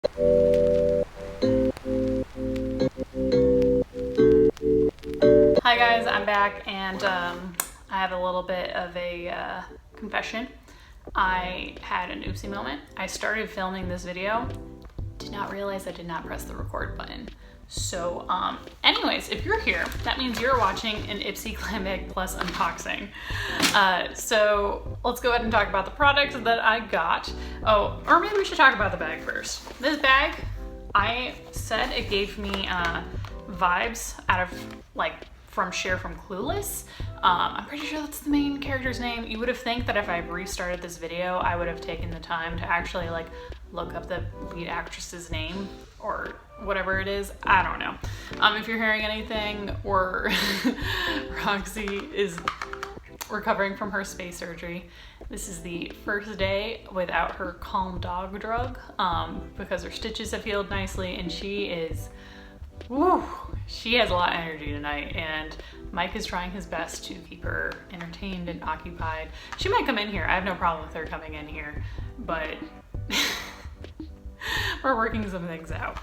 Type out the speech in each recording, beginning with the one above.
Hi guys, I'm back and I have a little bit of a confession. I had an oopsie moment. I started filming this video, did not realize I did not press the record button. So anyways, if you're here, that means you're watching an Ipsy Glam Bag Plus unboxing. So let's go ahead and talk about the product that I got. Oh, or maybe we should talk about the bag first. This bag, I said it gave me vibes out of from Cher from Clueless. I'm pretty sure that's the main character's name. You would have think that if I restarted this video, I would have taken the time to actually look up the lead actress's name or whatever it is. I don't know. If you're hearing anything, or Roxy is recovering from her space surgery. This is the first day without her calm dog drug because her stitches have healed nicely and she is, woo, she has a lot of energy tonight, and Mike is trying his best to keep her entertained and occupied. She might come in here. I have no problem with her coming in here, but we're working some things out.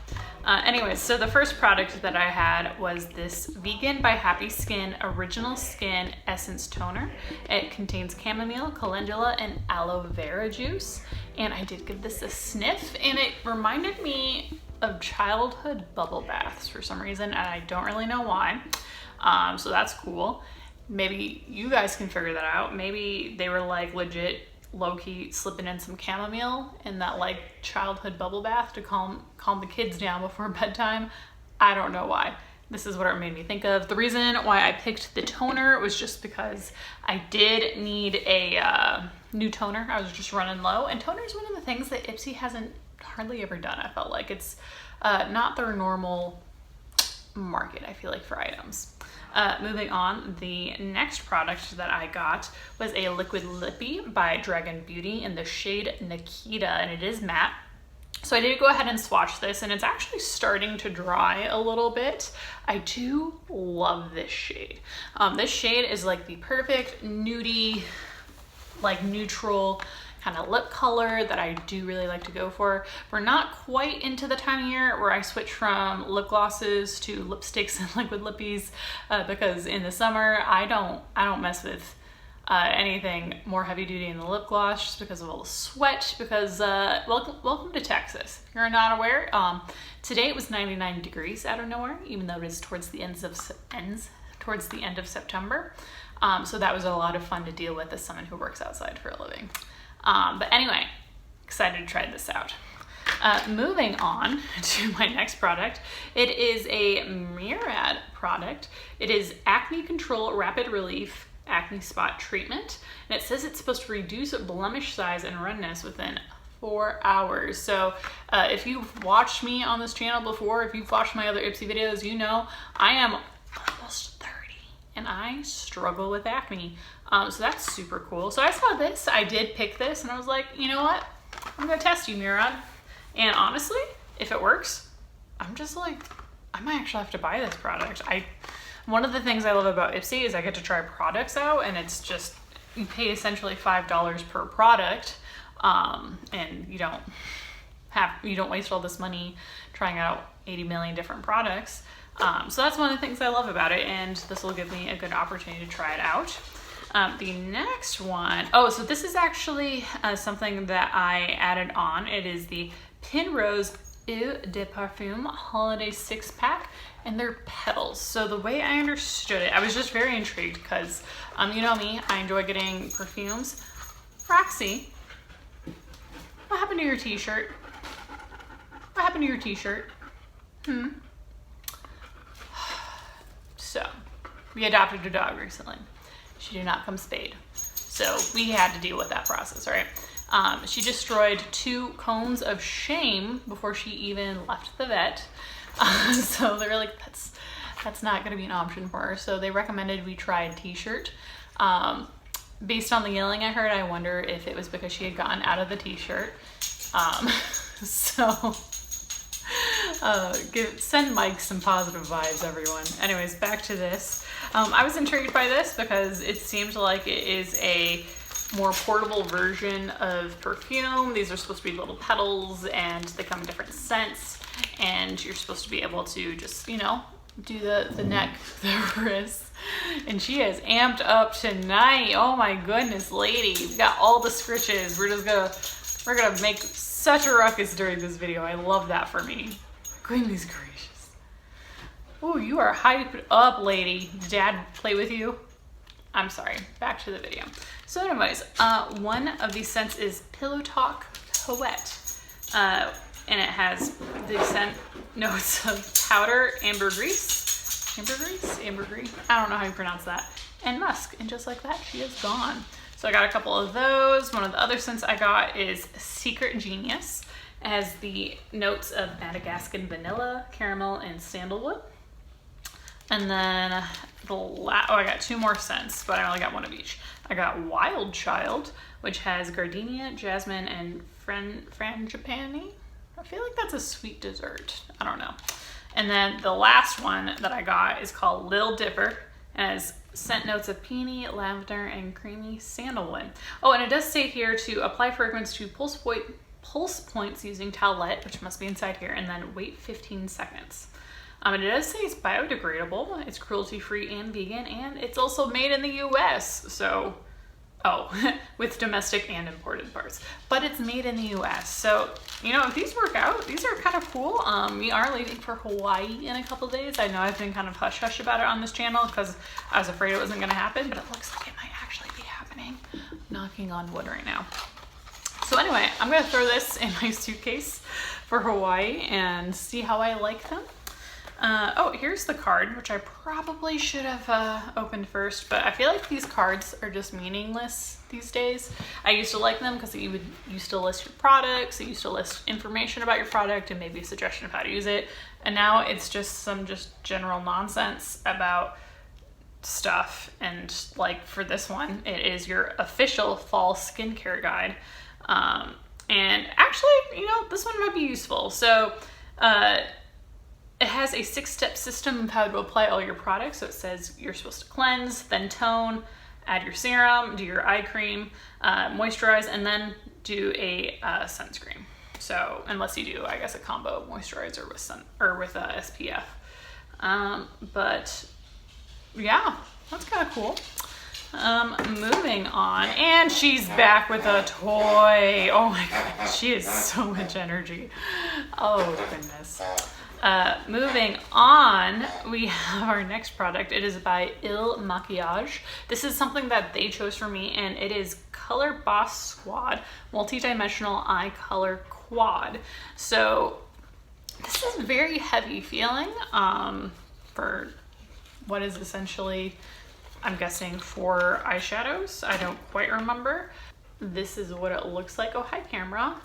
Anyways, so the first product that I had was this Vegan by Happy Skin Original Skin Essence Toner. It contains chamomile, calendula, and aloe vera juice. And I did give this a sniff, and it reminded me of childhood bubble baths for some reason, and I don't really know why. So that's cool. Maybe you guys can figure that out. Maybe they were legit low-key slipping in some chamomile in that childhood bubble bath to calm the kids down before bedtime. I don't know why. This is what it made me think of. The reason why I picked the toner was just because I did need a new toner. I was just running low, and toner is one of the things that Ipsy hasn't hardly ever done. I felt like it's not their normal market, I feel like, for items. Moving on, the next product that I got was a liquid lippy by Dragon Beauty in the shade Nikita, and it is matte. So I did go ahead and swatch this, and it's actually starting to dry a little bit. I do love this shade. This shade is the perfect nudie, neutral kind of lip color that I do really like to go for. We're not quite into the time of year where I switch from lip glosses to lipsticks and liquid lippies because in the summer I don't mess with anything more heavy duty in the lip gloss just because of all the sweat. Because welcome to Texas. If you're not aware, today it was 99 degrees out of nowhere, even though it is towards the end of September. So that was a lot of fun to deal with as someone who works outside for a living. But anyway, excited to try this out. Moving on to my next product. It is a Murad product. It is Acne Control Rapid Relief Acne Spot Treatment. And it says it's supposed to reduce blemish size and redness within 4 hours. So if you've watched me on this channel before, if you've watched my other Ipsy videos, you know I am almost 30 and I struggle with acne. So that's super cool. So I saw this, I did pick this, and I was like, you know what? I'm gonna test you, Murad. And honestly, if it works, I'm just I might actually have to buy this product. One of the things I love about Ipsy is I get to try products out, and it's just, you pay essentially $5 per product, and you don't waste all this money trying out 80 million different products. So that's one of the things I love about it, and this will give me a good opportunity to try it out. The next one, so this is actually something that I added on. It is the Penrose Eau de Parfum Holiday 6-pack, and they're petals. So the way I understood it, I was just very intrigued because, you know me, I enjoy getting perfumes. Roxy, what happened to your t-shirt? What happened to your t-shirt? So, we adopted a dog recently. She did not come spayed. So we had to deal with that process, right? She destroyed 2 combs of shame before she even left the vet. So they were like, that's not gonna be an option for her. So they recommended we try a t-shirt. Based on the yelling I heard, I wonder if it was because she had gotten out of the t-shirt. Send Mike some positive vibes, everyone. Anyways, back to this. I was intrigued by this because it seemed like it is a more portable version of perfume. These are supposed to be little petals and they come in different scents, and you're supposed to be able to just, you know, do the neck, the wrist. And she is amped up tonight. Oh my goodness, lady. We got all the scritches. We're gonna make such a ruckus during this video. I love that for me. Goodness gracious. Oh, you are hyped up, lady. Did Dad play with you? I'm sorry, back to the video. So anyways, one of these scents is Pillow Talk Poet. And it has the scent notes of powder, ambergris, I don't know how you pronounce that, and musk. And just like that, she is gone. So I got a couple of those. One of the other scents I got is Secret Genius. It has the notes of Madagascar vanilla, caramel, and sandalwood. And then I got two more scents, but I only got one of each. I got Wild Child, which has gardenia, jasmine, and frangipani. I feel like that's a sweet dessert. I don't know. And then the last one that I got is called Lil Dipper. It has scent notes of peony, lavender, and creamy sandalwood. Oh, and it does say here to apply fragrance to pulse points using towelette, which must be inside here, and then wait 15 seconds. And it does say it's biodegradable, it's cruelty-free and vegan, and it's also made in the US. So, with domestic and imported parts. But it's made in the US. So, you know, if these work out, these are kind of cool. We are leaving for Hawaii in a couple days. I know I've been kind of hush-hush about it on this channel because I was afraid it wasn't going to happen, but it looks like it might actually be happening. Knocking on wood right now. So anyway, I'm going to throw this in my suitcase for Hawaii and see how I like them. Oh, here's the card, which I probably should have opened first, but I feel like these cards are just meaningless these days. I used to like them because you used to list your products, it used to list information about your product and maybe a suggestion of how to use it, and now it's just some general nonsense about stuff. And like for this one, it is your official fall skincare guide. And actually, you know, this one might be useful. So, it has a 6-step system of how to apply all your products. So it says you're supposed to cleanse, then tone, add your serum, do your eye cream, moisturize, and then do a sunscreen. So unless you do, I guess, a combo moisturizer with SPF. But yeah, that's kind of cool. Moving on, and she's back with a toy. Oh my god, she has so much energy. Oh goodness. Moving on, we have our next product. It is by Il Maquillage. This is something that they chose for me, and it is Color Boss Squad Multi-Dimensional Eye Color Quad. So this is very heavy feeling for what is essentially, I'm guessing, 4 eyeshadows. I don't quite remember. This is what it looks like. Oh, hi camera.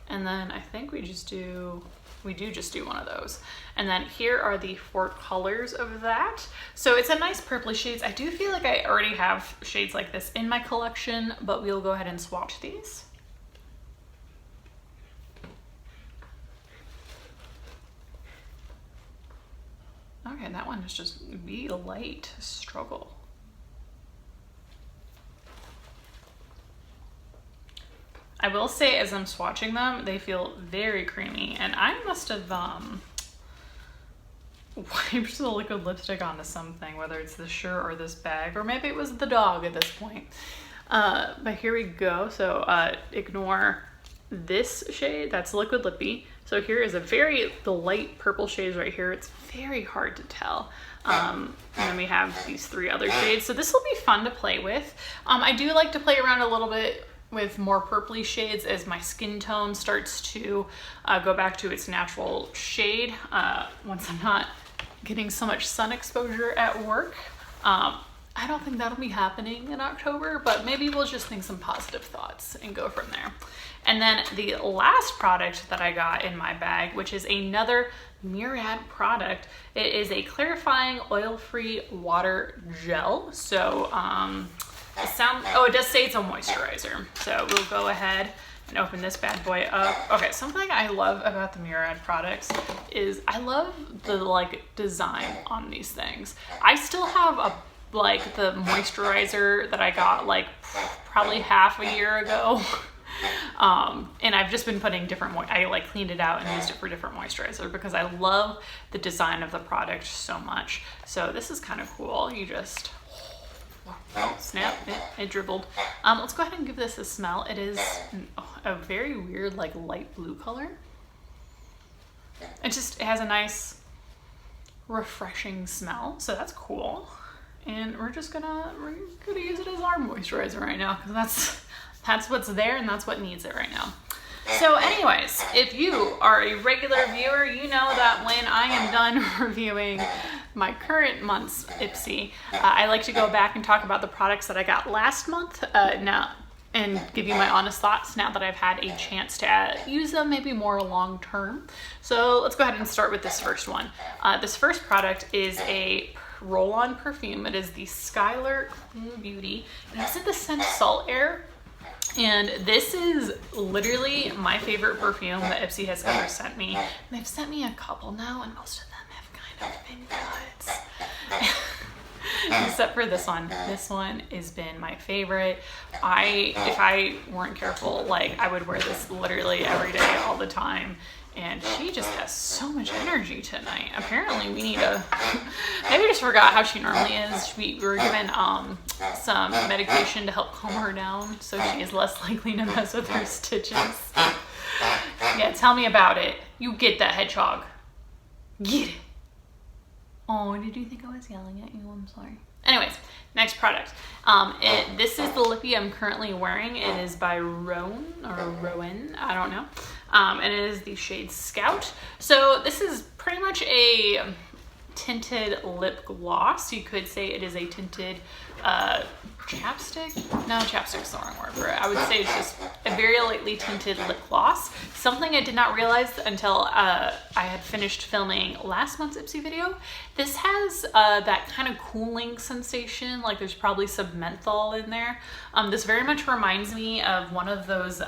And then I think we do just do one of those. And then here are the 4 colors of that. So it's a nice purpley shades. I do feel like I already have shades like this in my collection, but we'll go ahead and swatch these. Okay, that one is just Be Light Struggle. I will say, as I'm swatching them, they feel very creamy, and I must have wiped the liquid lipstick onto something, whether it's the shirt or this bag, or maybe it was the dog at this point. But here we go. So ignore this shade, that's Liquid Lippy. So here is the light purple shades right here. It's very hard to tell. And then we have these 3 other shades. So this will be fun to play with. I do like to play around a little bit with more purpley shades as my skin tone starts to go back to its natural shade once I'm not getting so much sun exposure at work. I don't think that'll be happening in October, but maybe we'll just think some positive thoughts and go from there. And then the last product that I got in my bag, which is another Murad product, it is a clarifying oil-free water gel. So it does say it's a moisturizer. So we'll go ahead and open this bad boy up. Okay, something I love about the Murad products is I love the design on these things. I still have a like the moisturizer that I got like probably half a year ago. And I've just been putting different, I like cleaned it out and used it for different moisturizer because I love the design of the product so much. So this is kind of cool. You just snap, it dribbled. Let's go ahead and give this a smell. It is a very weird like light blue color. It has a nice refreshing smell, so that's cool. And we're gonna use it as our moisturizer right now because that's what's there and that's what needs it right now. So anyways, if you are a regular viewer, you know that when I am done reviewing my current month's Ipsy, I like to go back and talk about the products that I got last month now and give you my honest thoughts now that I've had a chance to use them maybe more long term. So let's go ahead and start with this first one. This first product is a roll-on perfume. It is the Skylar Clean Beauty, and it's in the scent Salt Air. And this is literally my favorite perfume that Ipsy has ever sent me. And they've sent me a couple now, and most of them have kind of been good. Except for this one. This one has been my favorite. If I weren't careful, like I would wear this literally every day, all the time. And she just has so much energy tonight. Apparently we need maybe I just forgot how she normally is. We were given some medication to help calm her down so she is less likely to mess with her stitches. Yeah, tell me about it. You get that hedgehog. Get it. Oh, did you think I was yelling at you? I'm sorry. Anyways, next product. This is the lippy I'm currently wearing. It is by Rowan, I don't know. And it is the shade Scout. So this is pretty much a tinted lip gloss. You could say it is a tinted chapstick. No, chapstick's the wrong word for it. I would say it's just a very lightly tinted lip gloss. Something I did not realize until I had finished filming last month's Ipsy video. This has that kind of cooling sensation, like there's probably some menthol in there. This very much reminds me of one of those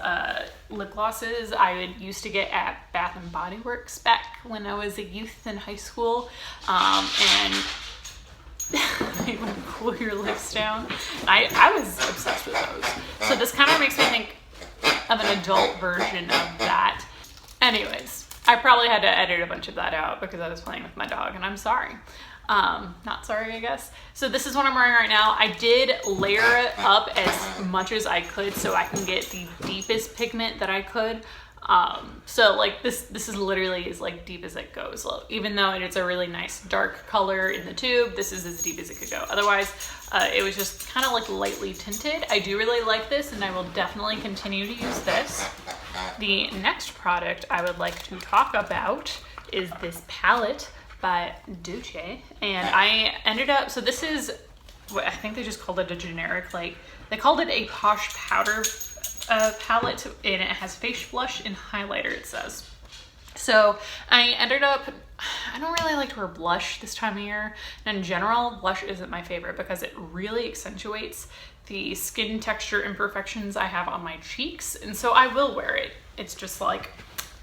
lip glosses I used to get at Bath and Body Works back when I was a youth in high school. And they would cool your lips down. I was obsessed with those. So this kind of makes me think of an adult version of that. Anyways, I probably had to edit a bunch of that out because I was playing with my dog, and I'm sorry. Not sorry, I guess. So this is what I'm wearing right now. I did layer it up as much as I could so I can get the deepest pigment that I could. So like this is literally as like deep as it goes. Even though it's a really nice dark color in the tube, this is as deep as it could go. Otherwise, it was just kind of like lightly tinted. I do really like this, and I will definitely continue to use this. The next product I would like to talk about is this palette by Duce, and I ended up, so this is what I think they just called it a generic, like they called it a Posh Powder palette, and it has face blush and highlighter, it says. So I ended up, I don't really like to wear blush this time of year, and in general blush isn't my favorite because it really accentuates the skin texture imperfections I have on my cheeks, and so I will wear it. It's just like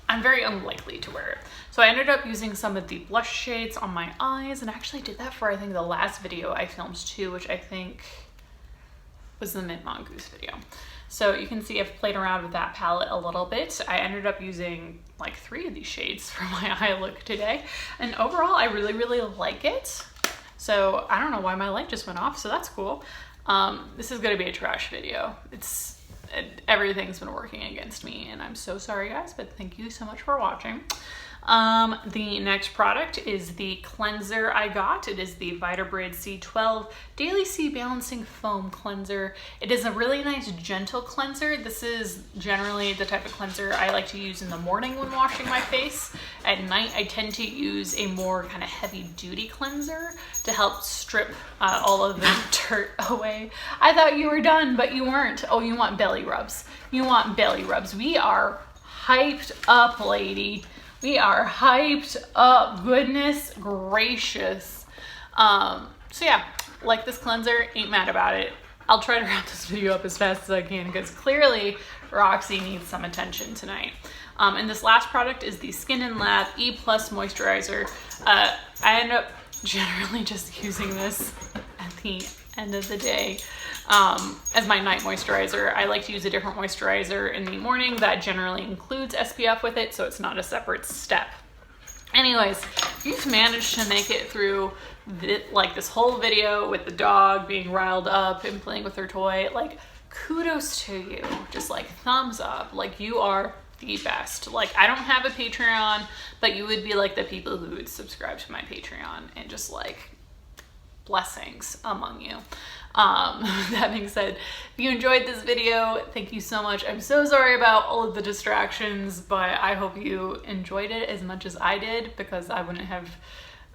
I'm very unlikely to wear it. So I ended up using some of the blush shades on my eyes, and I actually did that for I think the last video I filmed too, which I think was the Mint Mongoose video. So you can see I've played around with that palette a little bit. I ended up using like 3 of these shades for my eye look today, and overall I really, really like it. So I don't know why my light just went off, so that's cool. This is gonna be a trash video. Everything's been working against me, and I'm so sorry guys, but thank you so much for watching. The next product is the cleanser I got. It is the Vitabrid C12 Daily C Balancing Foam Cleanser. It is a really nice gentle cleanser. This is generally the type of cleanser I like to use in the morning when washing my face. At night I tend to use a more kind of heavy duty cleanser to help strip all of the dirt away. I thought you were done, but you weren't. Oh, you want belly rubs. You want belly rubs. We are hyped up, lady. We are hyped up, goodness gracious. So yeah, like this cleanser, ain't mad about it. I'll try to wrap this video up as fast as I can because clearly Roxy needs some attention tonight. And this last product is the Skin and Lab E+ Moisturizer. I end up generally just using this at the end of the day as my night moisturizer. I like to use a different moisturizer in the morning that generally includes SPF with it, so it's not a separate step. Anyways, if you've managed to make it through this whole video with the dog being riled up and playing with her toy, like, kudos to you. Just like thumbs up. Like, you are the best. Like, I don't have a Patreon, but you would be like the people who would subscribe to my Patreon, and just like blessings among you. That being said, if you enjoyed this video, thank you so much. I'm so sorry about all of the distractions, but I hope you enjoyed it as much as I did, because I wouldn't have,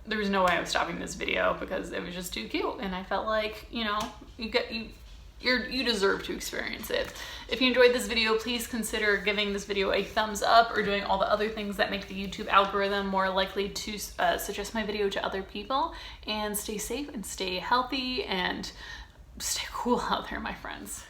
there was no way I was stopping this video because it was just too cute, and I felt like, you know, you deserve to experience it. If you enjoyed this video, please consider giving this video a thumbs up, or doing all the other things that make the YouTube algorithm more likely to suggest my video to other people. And stay safe and stay healthy and stay cool out there, my friends.